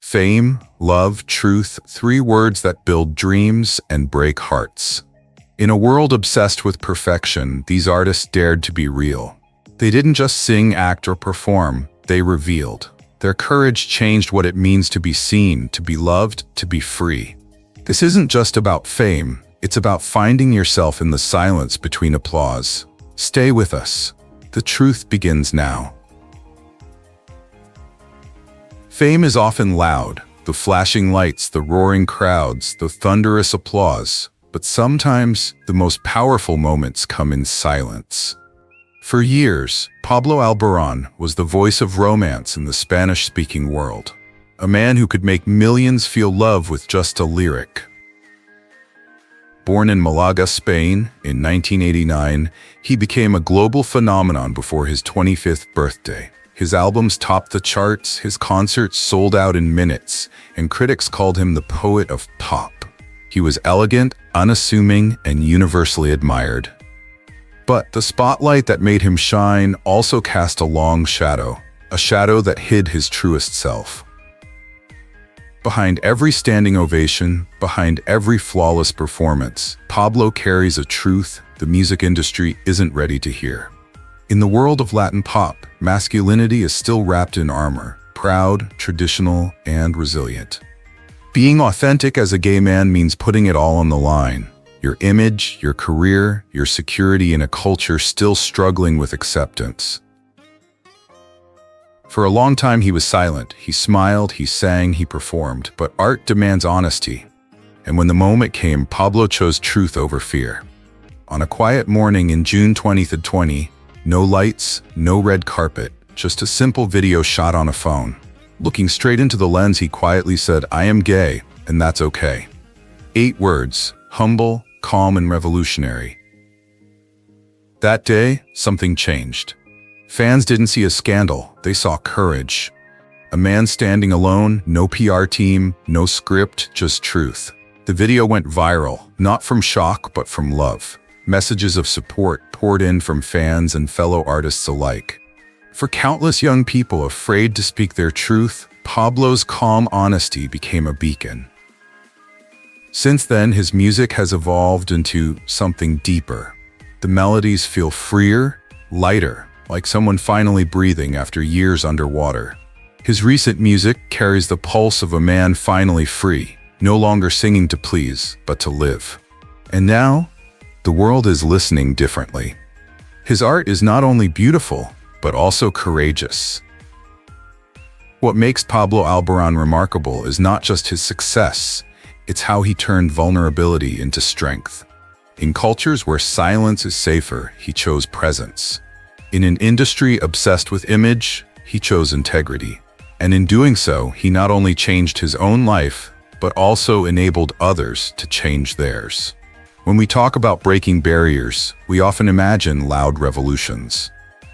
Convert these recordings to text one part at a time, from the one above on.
Fame, love, truth, three words that build dreams and break hearts. In a world obsessed with perfection, these artists dared to be real. They didn't just sing, act, or perform, they revealed. Their courage changed what it means to be seen, to be loved, to be free. This isn't just about fame, it's about finding yourself in the silence between applause. Stay with us. The truth begins now. Fame is often loud, the flashing lights, the roaring crowds, the thunderous applause. But sometimes, the most powerful moments come in silence. For years, Pablo Alborán was the voice of romance in the Spanish-speaking world. A man who could make millions feel love with just a lyric. Born in Malaga, Spain, in 1989, he became a global phenomenon before his 25th birthday. His albums topped the charts, his concerts sold out in minutes, and critics called him the poet of pop. He was elegant, unassuming, and universally admired. But the spotlight that made him shine also cast a long shadow, a shadow that hid his truest self. Behind every standing ovation, behind every flawless performance, Pablo carries a truth the music industry isn't ready to hear. In the world of Latin pop, masculinity is still wrapped in armor, proud, traditional, and resilient. Being authentic as a gay man means putting it all on the line. Your image, your career, your security in a culture still struggling with acceptance. For a long time he was silent. He smiled, he sang, he performed. But art demands honesty. And when the moment came, Pablo chose truth over fear. On a quiet morning in June 2020, no lights, no red carpet, just a simple video shot on a phone. Looking straight into the lens, he quietly said, "I am gay, and that's okay." 8 words, humble, calm, and revolutionary. That day, something changed. Fans didn't see a scandal, they saw courage. A man standing alone, no PR team, no script, just truth. The video went viral, not from shock, but from love. Messages of support poured in from fans and fellow artists alike. For countless young people afraid to speak their truth, Pablo's calm honesty became a beacon. Since then, his music has evolved into something deeper. The melodies feel freer, lighter, like someone finally breathing after years underwater. His recent music carries the pulse of a man finally free, no longer singing to please, but to live. And now, the world is listening differently. His art is not only beautiful, but also courageous. What makes Pablo Alborán remarkable is not just his success, it's how he turned vulnerability into strength. In cultures where silence is safer, he chose presence. In an industry obsessed with image, he chose integrity. And in doing so, he not only changed his own life, but also enabled others to change theirs. When we talk about breaking barriers, we often imagine loud revolutions.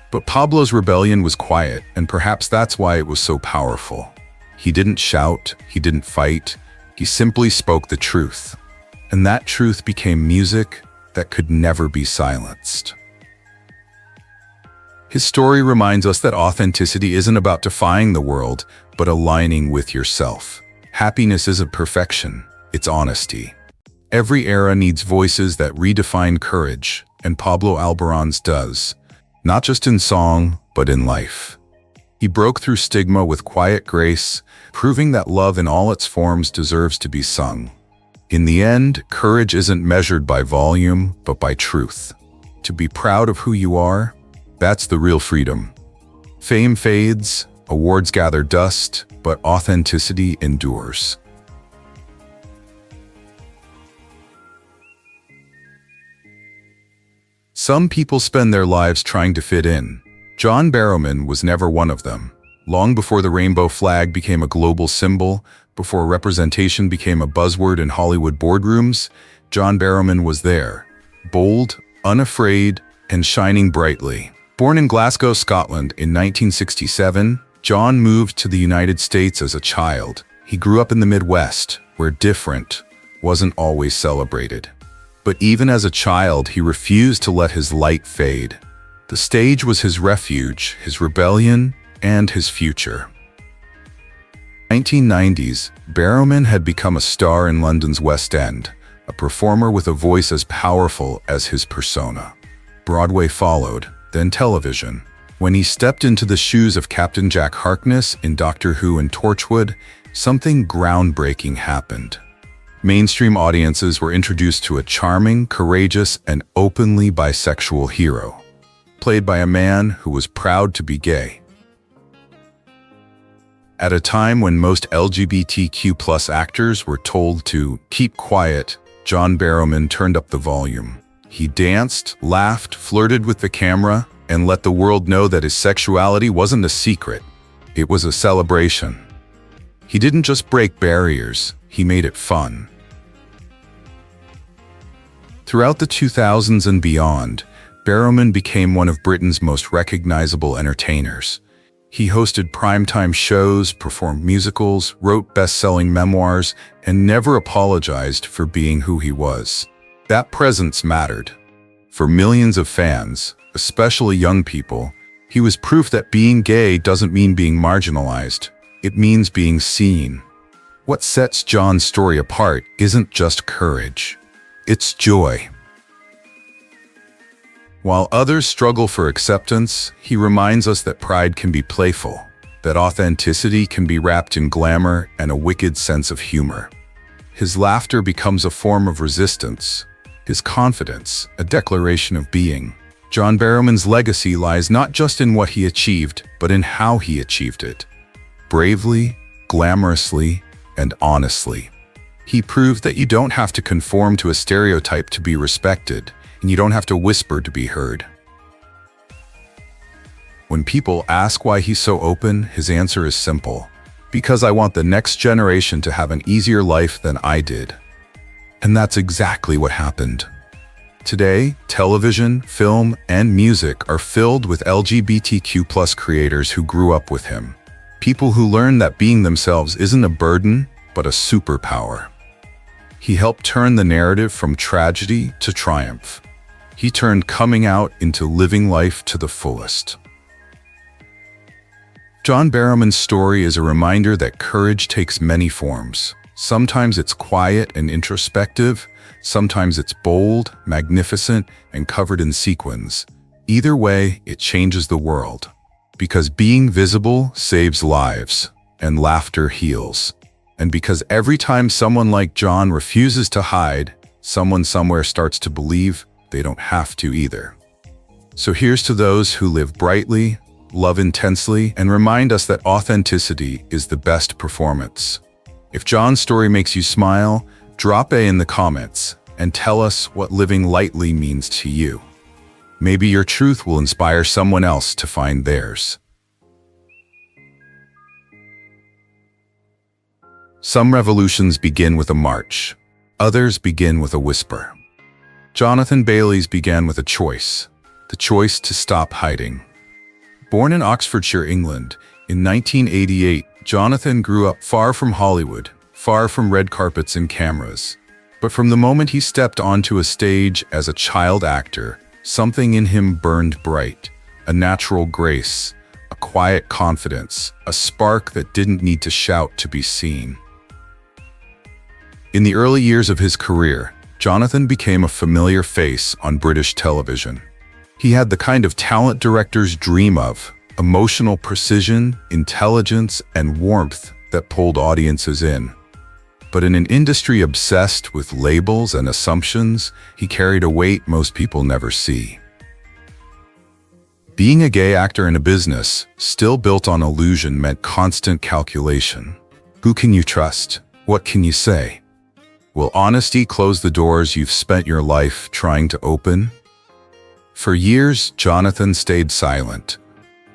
But Pablo's rebellion was quiet, and perhaps that's why it was so powerful. He didn't shout, he didn't fight, he simply spoke the truth. And that truth became music that could never be silenced. His story reminds us that authenticity isn't about defying the world, but aligning with yourself. Happiness isn't perfection, it's honesty. Every era needs voices that redefine courage, and Pablo Alborán's does. Not just in song, but in life. He broke through stigma with quiet grace, proving that love in all its forms deserves to be sung. In the end, courage isn't measured by volume, but by truth. To be proud of who you are, that's the real freedom. Fame fades, awards gather dust, but authenticity endures. Some people spend their lives trying to fit in. John Barrowman was never one of them. Long before the rainbow flag became a global symbol, before representation became a buzzword in Hollywood boardrooms, John Barrowman was there, bold, unafraid, and shining brightly. Born in Glasgow, Scotland in 1967, John moved to the United States as a child. He grew up in the Midwest, where different wasn't always celebrated. But even as a child, he refused to let his light fade. The stage was his refuge, his rebellion, and his future. 1990s, Barrowman had become a star in London's West End, a performer with a voice as powerful as his persona. Broadway followed, then television. When he stepped into the shoes of Captain Jack Harkness in Doctor Who and Torchwood, something groundbreaking happened. Mainstream audiences were introduced to a charming, courageous, and openly bisexual hero, played by a man who was proud to be gay. At a time when most LGBTQ+ actors were told to keep quiet, John Barrowman turned up the volume. He danced, laughed, flirted with the camera, and let the world know that his sexuality wasn't a secret. It was a celebration. He didn't just break barriers, he made it fun. Throughout the 2000s and beyond, Barrowman became one of Britain's most recognizable entertainers. He hosted primetime shows, performed musicals, wrote best-selling memoirs, and never apologized for being who he was. That presence mattered. For millions of fans, especially young people, he was proof that being gay doesn't mean being marginalized. It means being seen. What sets John's story apart isn't just courage. It's joy. While others struggle for acceptance, he reminds us that pride can be playful, that authenticity can be wrapped in glamour and a wicked sense of humor. His laughter becomes a form of resistance, his confidence a declaration of being. John Barrowman's legacy lies not just in what he achieved, but in how he achieved it. Bravely, glamorously, and honestly. He proved that you don't have to conform to a stereotype to be respected, and you don't have to whisper to be heard. When people ask why he's so open, his answer is simple. Because I want the next generation to have an easier life than I did. And that's exactly what happened. Today, television, film, and music are filled with LGBTQ+ creators who grew up with him. People who learn that being themselves isn't a burden, but a superpower. He helped turn the narrative from tragedy to triumph. He turned coming out into living life to the fullest. John Barrowman's story is a reminder that courage takes many forms. Sometimes it's quiet and introspective, sometimes it's bold, magnificent, and covered in sequins. Either way, it changes the world. Because being visible saves lives, and laughter heals. And because every time someone like John refuses to hide, someone somewhere starts to believe they don't have to either. So here's to those who live brightly, love intensely, and remind us that authenticity is the best performance. If John's story makes you smile, drop A in the comments and tell us what living lightly means to you. Maybe your truth will inspire someone else to find theirs. Some revolutions begin with a march. Others begin with a whisper. Jonathan Bailey's began with a choice. The choice to stop hiding. Born in Oxfordshire, England, in 1988, Jonathan grew up far from Hollywood, far from red carpets and cameras. But from the moment he stepped onto a stage as a child actor, something in him burned bright. A natural grace, a quiet confidence, a spark that didn't need to shout to be seen. In the early years of his career, Jonathan became a familiar face on British television. He had the kind of talent directors dream of, emotional precision, intelligence, and warmth that pulled audiences in. But in an industry obsessed with labels and assumptions, he carried a weight most people never see. Being a gay actor in a business, still built on illusion, meant constant calculation. Who can you trust? What can you say? Will honesty close the doors you've spent your life trying to open? For years, Jonathan stayed silent.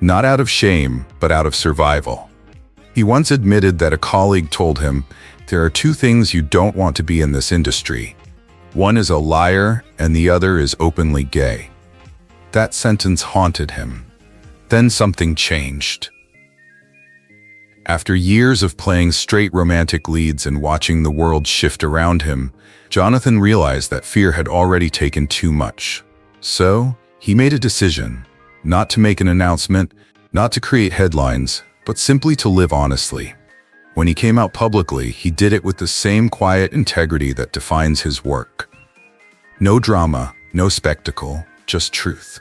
Not out of shame, but out of survival. He once admitted that a colleague told him, "There are two things you don't want to be in this industry. One is a liar, and the other is openly gay." That sentence haunted him. Then something changed. After years of playing straight romantic leads and watching the world shift around him, Jonathan realized that fear had already taken too much. So, he made a decision, not to make an announcement, not to create headlines, but simply to live honestly. When he came out publicly, he did it with the same quiet integrity that defines his work. No drama, no spectacle, just truth.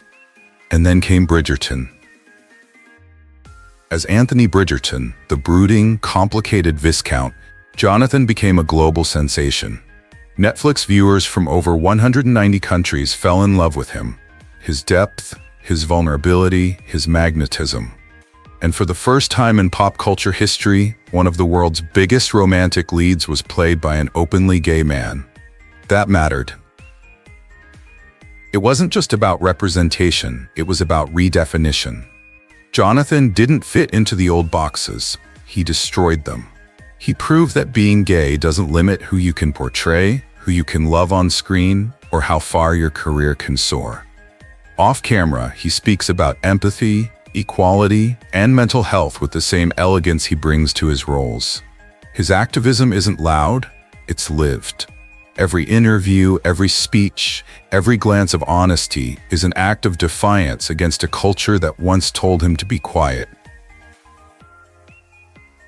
And then came Bridgerton. As Anthony Bridgerton, the brooding, complicated Viscount, Jonathan became a global sensation. Netflix viewers from over 190 countries fell in love with him. His depth, his vulnerability, his magnetism. And for the first time in pop culture history, one of the world's biggest romantic leads was played by an openly gay man. That mattered. It wasn't just about representation, it was about redefinition. Jonathan didn't fit into the old boxes, he destroyed them. He proved that being gay doesn't limit who you can portray, who you can love on screen, or how far your career can soar. Off camera, he speaks about empathy, equality, and mental health with the same elegance he brings to his roles. His activism isn't loud, it's lived. Every interview, every speech, every glance of honesty is an act of defiance against a culture that once told him to be quiet.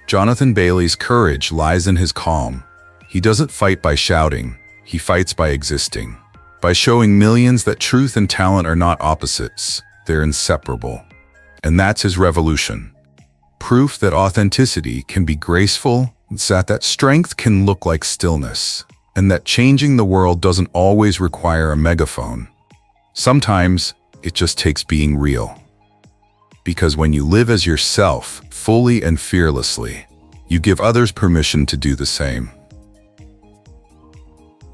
Jonathan Bailey's courage lies in his calm. He doesn't fight by shouting, he fights by existing. By showing millions that truth and talent are not opposites, they're inseparable. And that's his revolution. Proof that authenticity can be graceful, that strength can look like stillness, and that changing the world doesn't always require a megaphone. Sometimes, it just takes being real. Because when you live as yourself, fully and fearlessly, you give others permission to do the same.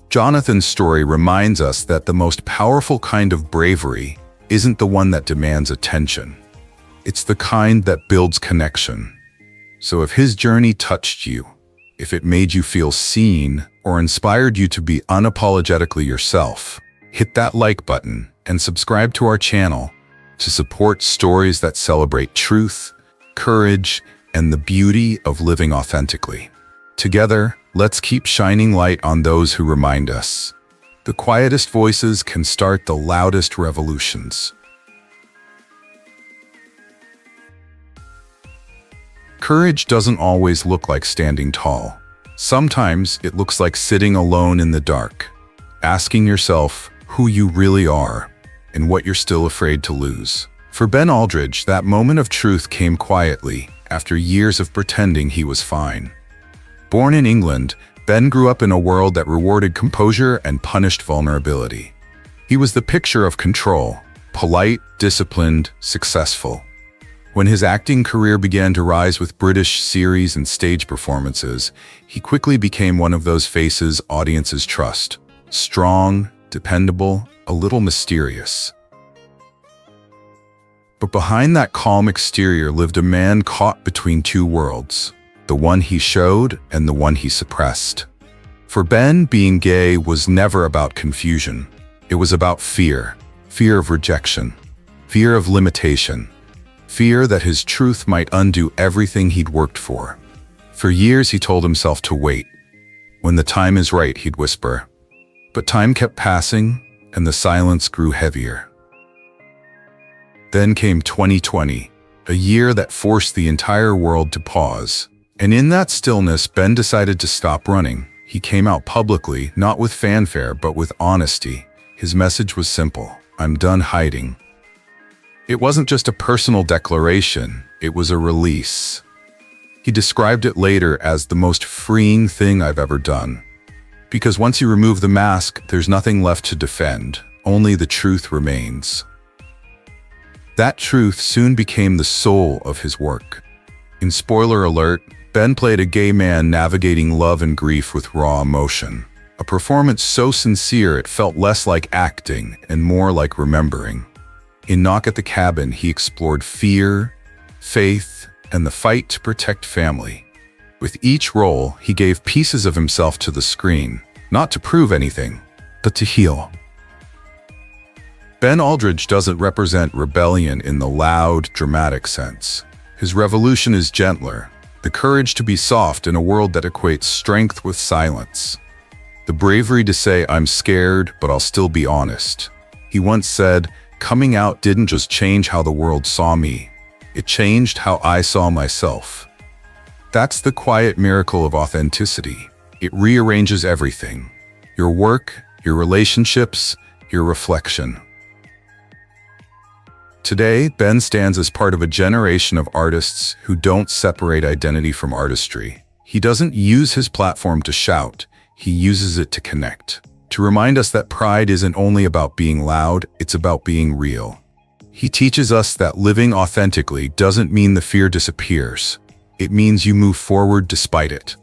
Jonathan's story reminds us that the most powerful kind of bravery isn't the one that demands attention. It's the kind that builds connection. So if his journey touched you, if it made you feel seen or inspired you to be unapologetically yourself, hit that like button and subscribe to our channel to support stories that celebrate truth, courage, and the beauty of living authentically. Together, let's keep shining light on those who remind us. The quietest voices can start the loudest revolutions. Courage doesn't always look like standing tall. Sometimes it looks like sitting alone in the dark, asking yourself who you really are and what you're still afraid to lose. For Ben Aldridge, that moment of truth came quietly after years of pretending he was fine. Born in England, Ben grew up in a world that rewarded composure and punished vulnerability. He was the picture of control, polite, disciplined, successful. When his acting career began to rise with British series and stage performances, he quickly became one of those faces audiences trust. Strong, dependable, a little mysterious. But behind that calm exterior lived a man caught between two worlds, the one he showed and the one he suppressed. For Ben, being gay was never about confusion. It was about fear. Fear of rejection. Fear of limitation. Fear that his truth might undo everything he'd worked for. For years he told himself to wait. When the time is right, he'd whisper. But time kept passing, and the silence grew heavier. Then came 2020, a year that forced the entire world to pause. And in that stillness, Ben decided to stop running. He came out publicly, not with fanfare, but with honesty. His message was simple: I'm done hiding. It wasn't just a personal declaration, it was a release. He described it later as the most freeing thing I've ever done. Because once you remove the mask, there's nothing left to defend, only the truth remains. That truth soon became the soul of his work. In spoiler alert, Ben played a gay man navigating love and grief with raw emotion. A performance so sincere it felt less like acting and more like remembering. In Knock at the Cabin, he explored fear, faith, and the fight to protect family. With each role, he gave pieces of himself to the screen, not to prove anything, but to heal. Ben Aldridge doesn't represent rebellion in the loud, dramatic sense. His revolution is gentler, the courage to be soft in a world that equates strength with silence. The bravery to say, I'm scared, but I'll still be honest. He once said, coming out didn't just change how the world saw me, it changed how I saw myself. That's the quiet miracle of authenticity. It rearranges everything. Your work, your relationships, your reflection. Today, Ben stands as part of a generation of artists who don't separate identity from artistry. He doesn't use his platform to shout, he uses it to connect. To remind us that pride isn't only about being loud, it's about being real. He teaches us that living authentically doesn't mean the fear disappears. It means you move forward despite it.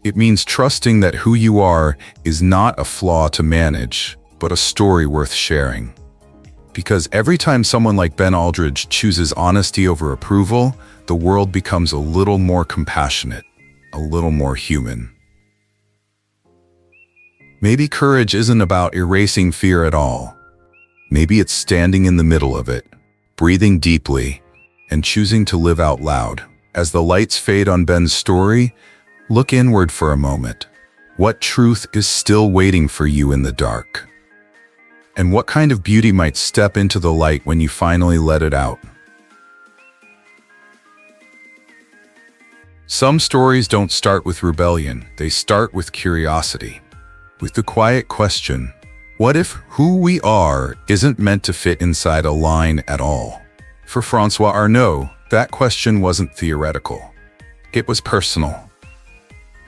It means trusting that who you are is not a flaw to manage, but a story worth sharing. Because every time someone like Ben Aldridge chooses honesty over approval, the world becomes a little more compassionate, a little more human. Maybe courage isn't about erasing fear at all. Maybe it's standing in the middle of it, breathing deeply, and choosing to live out loud. As the lights fade on Ben's story, look inward for a moment. What truth is still waiting for you in the dark? And what kind of beauty might step into the light when you finally let it out? Some stories don't start with rebellion, they start with curiosity. With the quiet question, what if who we are isn't meant to fit inside a line at all? For François Arnaud, that question wasn't theoretical. It was personal.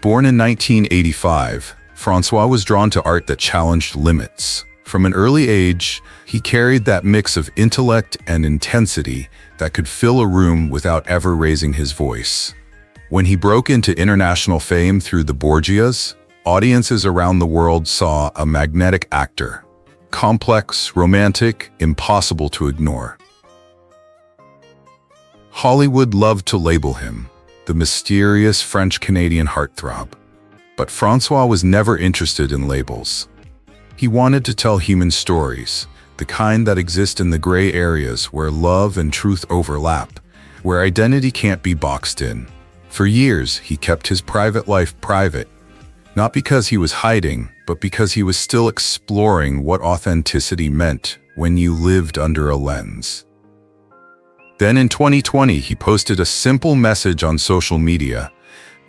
Born in 1985, François was drawn to art that challenged limits. From an early age, he carried that mix of intellect and intensity that could fill a room without ever raising his voice. When he broke into international fame through the Borgias, audiences around the world saw a magnetic actor. Complex, romantic, impossible to ignore. Hollywood loved to label him the mysterious French-Canadian heartthrob. But François was never interested in labels. He wanted to tell human stories, the kind that exist in the gray areas where love and truth overlap, where identity can't be boxed in. For years, he kept his private life private, not because he was hiding, but because he was still exploring what authenticity meant when you lived under a lens. Then in 2020, he posted a simple message on social media.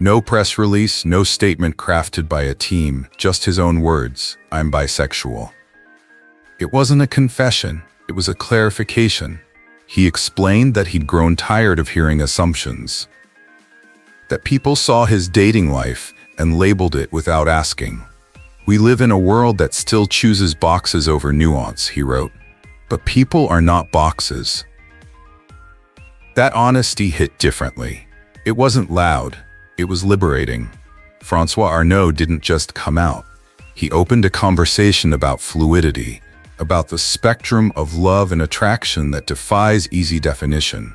No press release, no statement crafted by a team, just his own words, "I'm bisexual." It wasn't a confession, it was a clarification. He explained that he'd grown tired of hearing assumptions. That people saw his dating life and labeled it without asking. "We live in a world that still chooses boxes over nuance," he wrote. But people are not boxes. That honesty hit differently. It wasn't loud. It was liberating. François Arnaud didn't just come out. He opened a conversation about fluidity, about the spectrum of love and attraction that defies easy definition.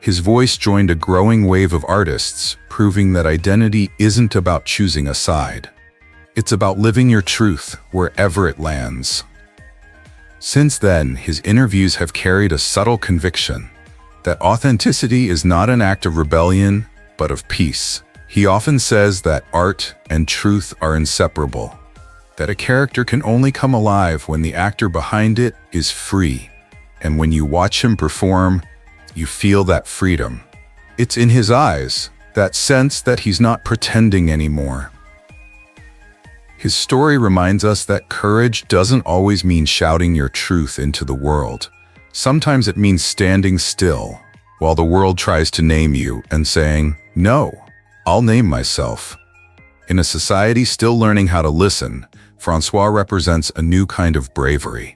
His voice joined a growing wave of artists, proving that identity isn't about choosing a side. It's about living your truth wherever it lands. Since then, his interviews have carried a subtle conviction that authenticity is not an act of rebellion, but of peace. He often says that art and truth are inseparable, that a character can only come alive when the actor behind it is free. And when you watch him perform, you feel that freedom. It's in his eyes, that sense that he's not pretending anymore. His story reminds us that courage doesn't always mean shouting your truth into the world. Sometimes it means standing still while the world tries to name you and saying, "No, I'll name myself." In a society still learning how to listen, François represents a new kind of bravery,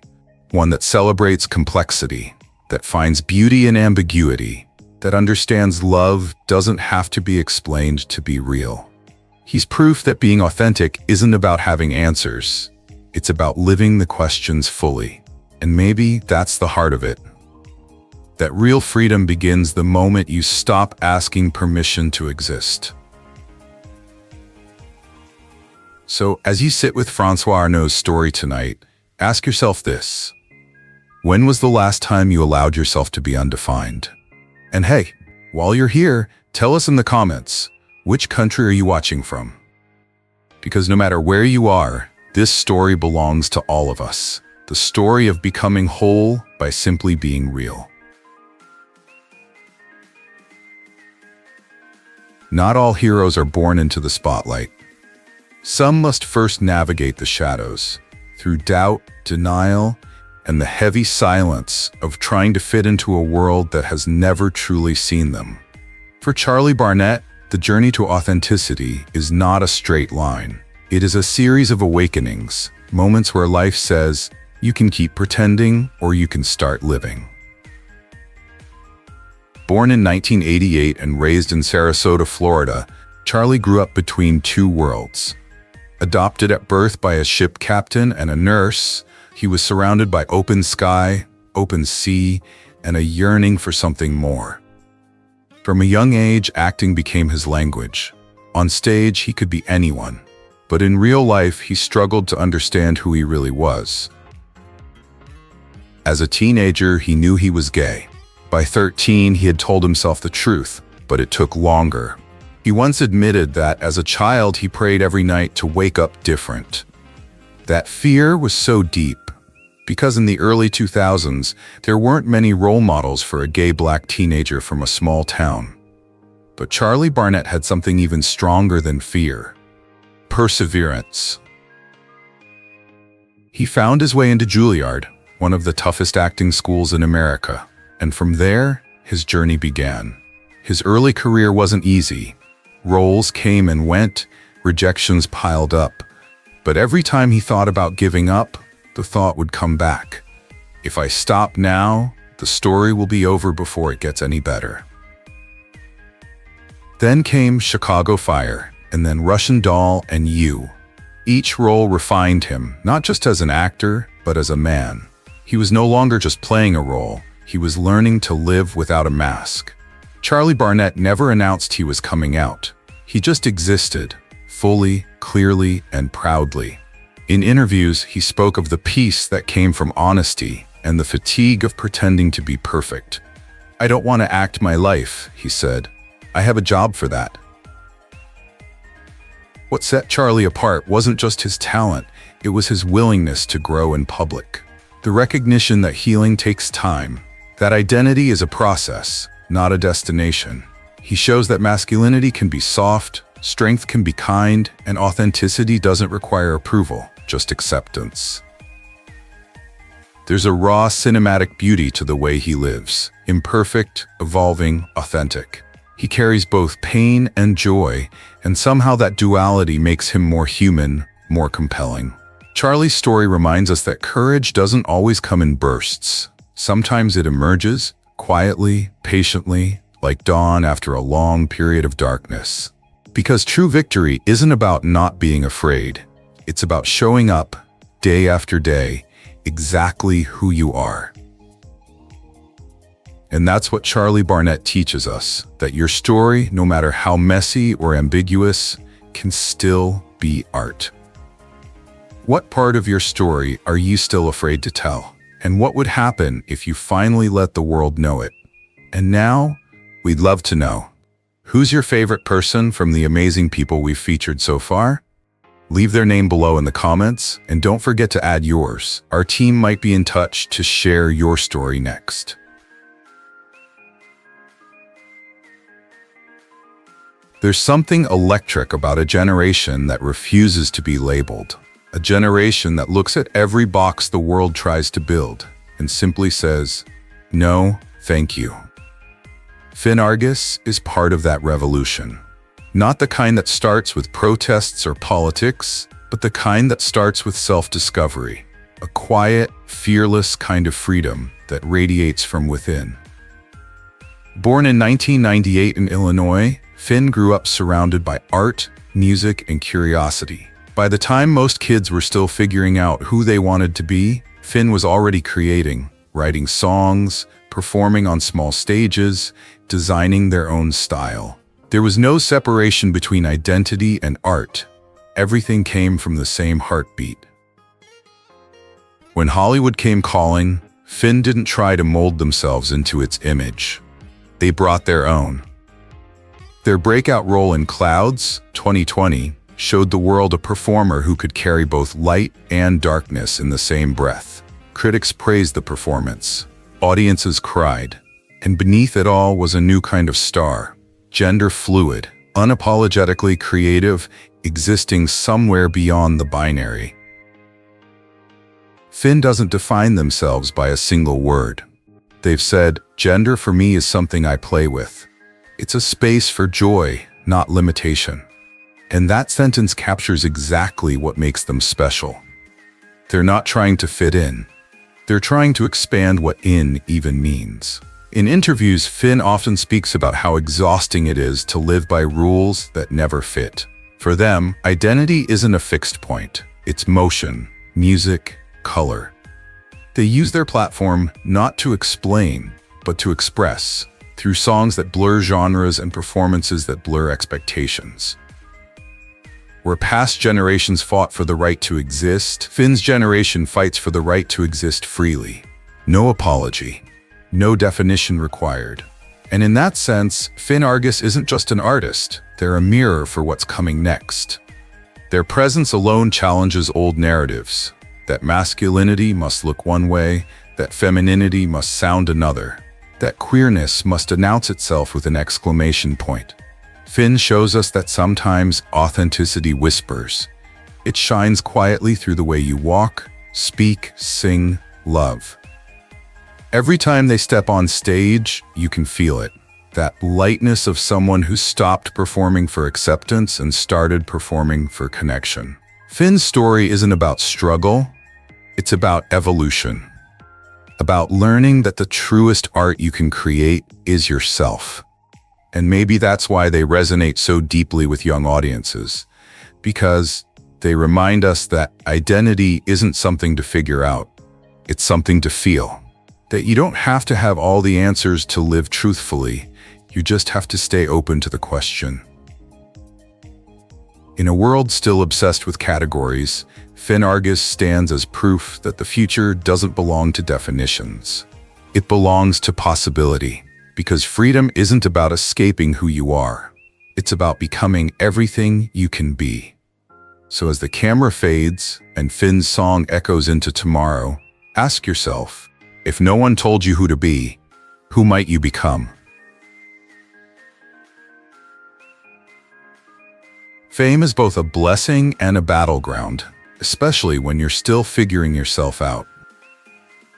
one that celebrates complexity, that finds beauty in ambiguity, that understands love doesn't have to be explained to be real. He's proof that being authentic isn't about having answers. It's about living the questions fully. And maybe that's the heart of it. That real freedom begins the moment you stop asking permission to exist. So, as you sit with François Arnaud's story tonight, ask yourself this. When was the last time you allowed yourself to be undefined? And hey, while you're here, tell us in the comments, which country are you watching from? Because no matter where you are, this story belongs to all of us. The story of becoming whole by simply being real. Not all heroes are born into the spotlight. Some must first navigate the shadows, through doubt, denial, and the heavy silence of trying to fit into a world that has never truly seen them. For Charlie Barnett, the journey to authenticity is not a straight line. It is a series of awakenings, moments where life says, you can keep pretending or you can start living. Born in 1988 and raised in Sarasota, Florida, Charlie grew up between two worlds. Adopted at birth by a ship captain and a nurse, he was surrounded by open sky, open sea, and a yearning for something more. From a young age, acting became his language. On stage, he could be anyone, but in real life, he struggled to understand who he really was. As a teenager, he knew he was gay. By 13, he had told himself the truth, but it took longer. He once admitted that as a child, he prayed every night to wake up different. That fear was so deep, because in the early 2000s, there weren't many role models for a gay black teenager from a small town. But Charlie Barnett had something even stronger than fear: perseverance. He found his way into Juilliard, one of the toughest acting schools in America, and from there, his journey began. His early career wasn't easy. Roles came and went, rejections piled up. But every time he thought about giving up, the thought would come back. If I stop now, the story will be over before it gets any better. Then came Chicago Fire, and then Russian Doll and You. Each role refined him, not just as an actor, but as a man. He was no longer just playing a role. He was learning to live without a mask. Charlie Barnett never announced he was coming out. He just existed, fully, clearly, and proudly. In interviews, he spoke of the peace that came from honesty and the fatigue of pretending to be perfect. "I don't want to act my life," he said. "I have a job for that." What set Charlie apart wasn't just his talent, it was his willingness to grow in public. The recognition that healing takes time, that identity is a process, not a destination. He shows that masculinity can be soft, strength can be kind, and authenticity doesn't require approval, just acceptance. There's a raw cinematic beauty to the way he lives, imperfect, evolving, authentic. He carries both pain and joy, and somehow that duality makes him more human, more compelling. Charlie's story reminds us that courage doesn't always come in bursts. Sometimes it emerges, quietly, patiently, like dawn after a long period of darkness. Because true victory isn't about not being afraid. It's about showing up, day after day, exactly who you are. And that's what Charlie Barnett teaches us, that your story, no matter how messy or ambiguous, can still be art. What part of your story are you still afraid to tell? And what would happen if you finally let the world know it? And now, we'd love to know. Who's your favorite person from the amazing people we've featured so far? Leave their name below in the comments, and don't forget to add yours. Our team might be in touch to share your story next. There's something electric about a generation that refuses to be labeled. A generation that looks at every box the world tries to build and simply says, "No, thank you." Finn Argus is part of that revolution. Not the kind that starts with protests or politics, but the kind that starts with self-discovery. A quiet, fearless kind of freedom that radiates from within. Born in 1998 in Illinois, Finn grew up surrounded by art, music, and curiosity. By the time most kids were still figuring out who they wanted to be, Finn was already creating, writing songs, performing on small stages, designing their own style. There was no separation between identity and art. Everything came from the same heartbeat. When Hollywood came calling, Finn didn't try to mold themselves into its image. They brought their own. Their breakout role in Clouds, 2020, showed the world a performer who could carry both light and darkness in the same breath. Critics praised the performance. Audiences cried. And beneath it all was a new kind of star, gender fluid, unapologetically creative, existing somewhere beyond the binary. Finn doesn't define themselves by a single word. They've said, "Gender for me is something I play with. It's a space for joy, not limitation." And that sentence captures exactly what makes them special. They're not trying to fit in. They're trying to expand what "in" even means. In interviews, Finn often speaks about how exhausting it is to live by rules that never fit. For them, identity isn't a fixed point. It's motion, music, color. They use their platform not to explain, but to express, through songs that blur genres and performances that blur expectations. Where past generations fought for the right to exist, Finn's generation fights for the right to exist freely. No apology, no definition required. And in that sense, Finn Argus isn't just an artist, they're a mirror for what's coming next. Their presence alone challenges old narratives, that masculinity must look one way, that femininity must sound another, that queerness must announce itself with an exclamation point. Finn shows us that sometimes authenticity whispers. It shines quietly through the way you walk, speak, sing, love. Every time they step on stage, you can feel it. That lightness of someone who stopped performing for acceptance and started performing for connection. Finn's story isn't about struggle, it's about evolution. About learning that the truest art you can create is yourself. And maybe that's why they resonate so deeply with young audiences, because they remind us that identity isn't something to figure out, it's something to feel. That you don't have to have all the answers to live truthfully, you just have to stay open to the question. In a world still obsessed with categories, Finn Argus stands as proof that the future doesn't belong to definitions. It belongs to possibility. Because freedom isn't about escaping who you are. It's about becoming everything you can be. So as the camera fades and Finn's song echoes into tomorrow, ask yourself, if no one told you who to be, who might you become? Fame is both a blessing and a battleground, especially when you're still figuring yourself out.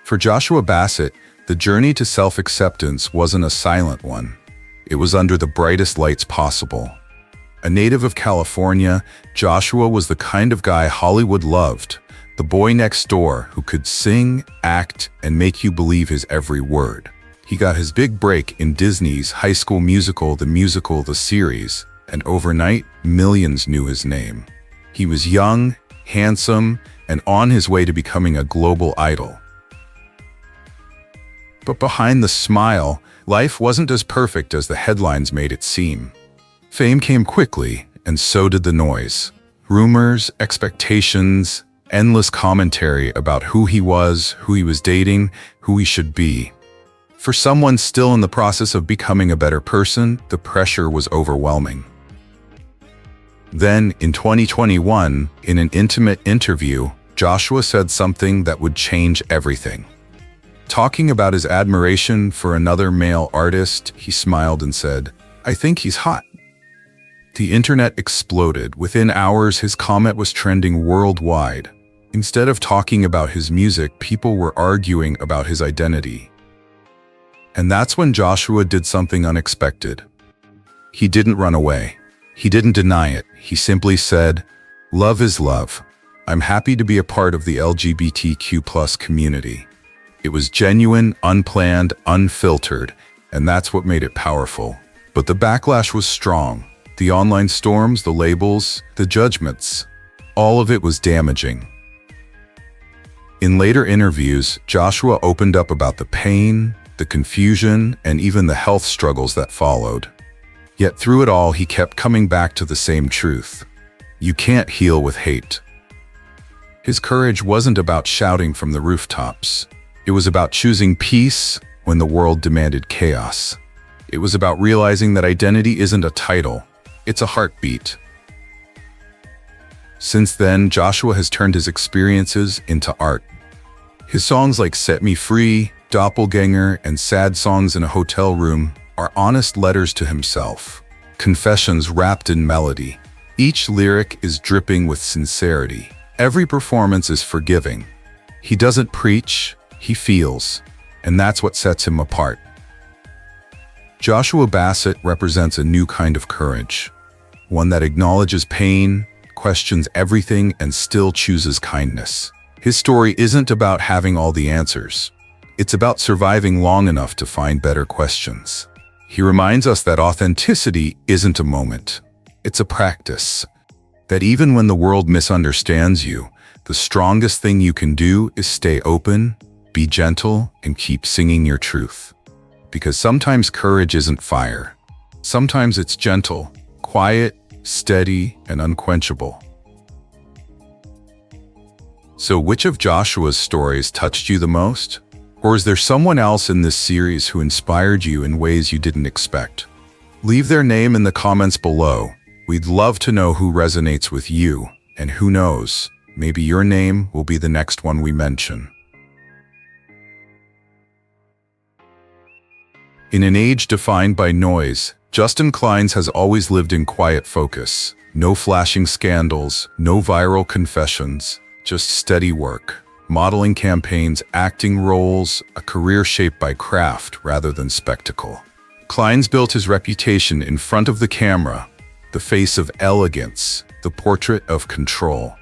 For Joshua Bassett, the journey to self-acceptance wasn't a silent one. It was under the brightest lights possible. A native of California, Joshua was the kind of guy Hollywood loved, the boy next door who could sing, act, and make you believe his every word. He got his big break in Disney's High School Musical, the series, and overnight, millions knew his name. He was young, handsome, and on his way to becoming a global idol. But behind the smile, life wasn't as perfect as the headlines made it seem. Fame came quickly, and so did the noise. Rumors, expectations, endless commentary about who he was dating, who he should be. For someone still in the process of becoming a better person, the pressure was overwhelming. Then, in 2021, in an intimate interview, Joshua said something that would change everything. Talking about his admiration for another male artist, he smiled and said, "I think he's hot." The internet exploded. Within hours, his comment was trending worldwide. Instead of talking about his music, people were arguing about his identity. And that's when Joshua did something unexpected. He didn't run away. He didn't deny it. He simply said, "Love is love. I'm happy to be a part of the LGBTQ+ community." It was genuine, unplanned, unfiltered, and that's what made it powerful. But the backlash was strong. The online storms, the labels, the judgments, all of it was damaging. In later interviews, Joshua opened up about the pain, the confusion, and even the health struggles that followed. Yet through it all, he kept coming back to the same truth. You can't heal with hate. His courage wasn't about shouting from the rooftops. It was about choosing peace when the world demanded chaos. It was about realizing that identity isn't a title, it's a heartbeat. Since then, Joshua has turned his experiences into art. His songs like Set Me Free, Doppelganger, and Sad Songs in a Hotel Room are honest letters to himself, confessions wrapped in melody. Each lyric is dripping with sincerity. Every performance is forgiving. He doesn't preach, he feels, and that's what sets him apart. Joshua Bassett represents a new kind of courage, one that acknowledges pain, questions everything, and still chooses kindness. His story isn't about having all the answers. It's about surviving long enough to find better questions. He reminds us that authenticity isn't a moment. It's a practice. That even when the world misunderstands you, the strongest thing you can do is stay open, be gentle, and keep singing your truth. Because sometimes courage isn't fire. Sometimes it's gentle, quiet, steady, and unquenchable. So which of Joshua's stories touched you the most? Or is there someone else in this series who inspired you in ways you didn't expect? Leave their name in the comments below. We'd love to know who resonates with you, and who knows, maybe your name will be the next one we mention. In an age defined by noise, Justin Clynes has always lived in quiet focus. No flashing scandals, no viral confessions, just steady work. Modeling campaigns, acting roles, a career shaped by craft rather than spectacle. Clynes built his reputation in front of the camera, the face of elegance, the portrait of control.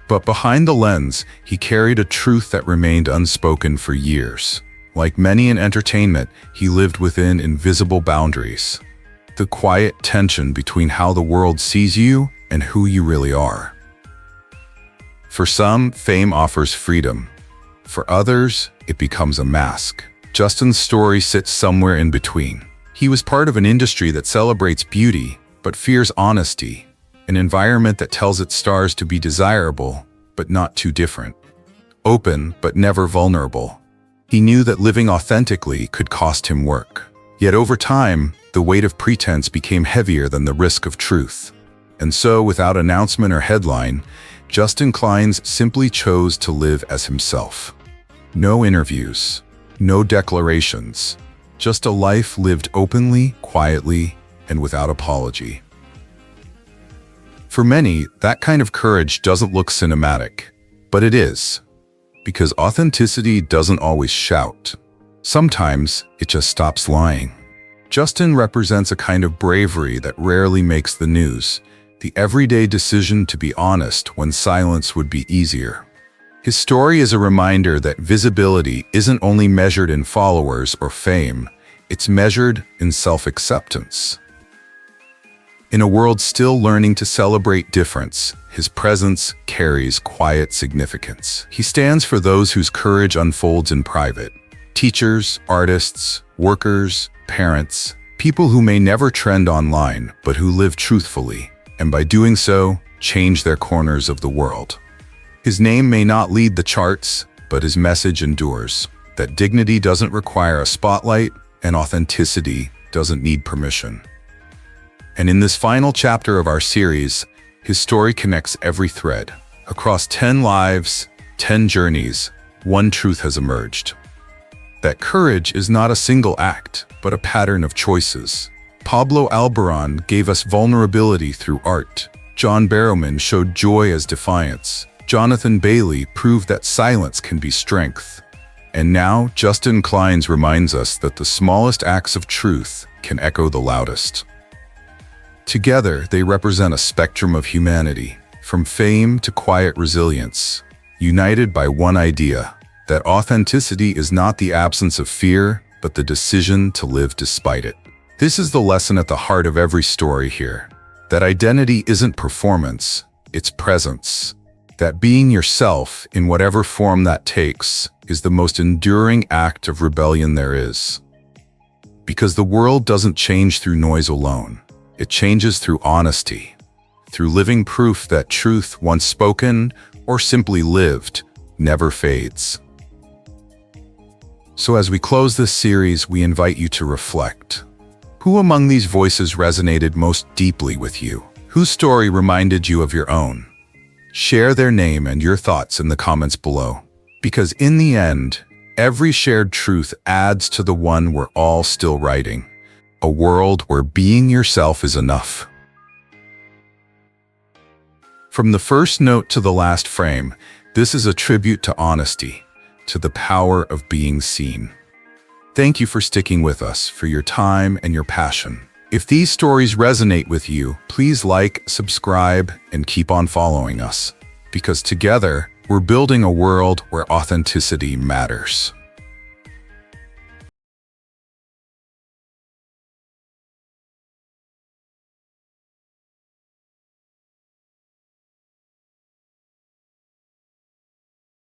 But behind the lens, he carried a truth that remained unspoken for years. Like many in entertainment, he lived within invisible boundaries. The quiet tension between how the world sees you and who you really are. For some, fame offers freedom. For others, it becomes a mask. Justin's story sits somewhere in between. He was part of an industry that celebrates beauty, but fears honesty. An environment that tells its stars to be desirable, but not too different. Open, but never vulnerable. He knew that living authentically could cost him work. Yet over time, the weight of pretense became heavier than the risk of truth. And so, without announcement or headline, Justin Clynes simply chose to live as himself. No interviews, no declarations, just a life lived openly, quietly, and without apology. For many, that kind of courage doesn't look cinematic, but it is. Because authenticity doesn't always shout. Sometimes it just stops lying. Justin represents a kind of bravery that rarely makes the news. The everyday decision to be honest when silence would be easier. His story is a reminder that visibility isn't only measured in followers or fame, it's measured in self-acceptance. In a world still learning to celebrate difference, his presence carries quiet significance. He stands for those whose courage unfolds in private. Teachers, artists, workers, parents, people who may never trend online, but who live truthfully. And by doing so, change their corners of the world. His name may not lead the charts, but his message endures. That dignity doesn't require a spotlight, and authenticity doesn't need permission. And in this final chapter of our series, his story connects every thread. Across 10 lives, 10 journeys, one truth has emerged. That courage is not a single act, but a pattern of choices. Pablo Alborán gave us vulnerability through art. John Barrowman showed joy as defiance. Jonathan Bailey proved that silence can be strength. And now, Justin Clynes reminds us that the smallest acts of truth can echo the loudest. Together, they represent a spectrum of humanity, from fame to quiet resilience, united by one idea, that authenticity is not the absence of fear, but the decision to live despite it. This is the lesson at the heart of every story here. That identity isn't performance, it's presence. That being yourself, in whatever form that takes, is the most enduring act of rebellion there is. Because the world doesn't change through noise alone. It changes through honesty, through living proof that truth, once spoken or simply lived, never fades. So as we close this series, we invite you to reflect. Who among these voices resonated most deeply with you? Whose story reminded you of your own? Share their name and your thoughts in the comments below. Because in the end, every shared truth adds to the one we're all still writing. A world where being yourself is enough. From the first note to the last frame, this is a tribute to honesty, to the power of being seen. Thank you for sticking with us, for your time and your passion. If these stories resonate with you, please like, subscribe, and keep on following us. Because together, we're building a world where authenticity matters.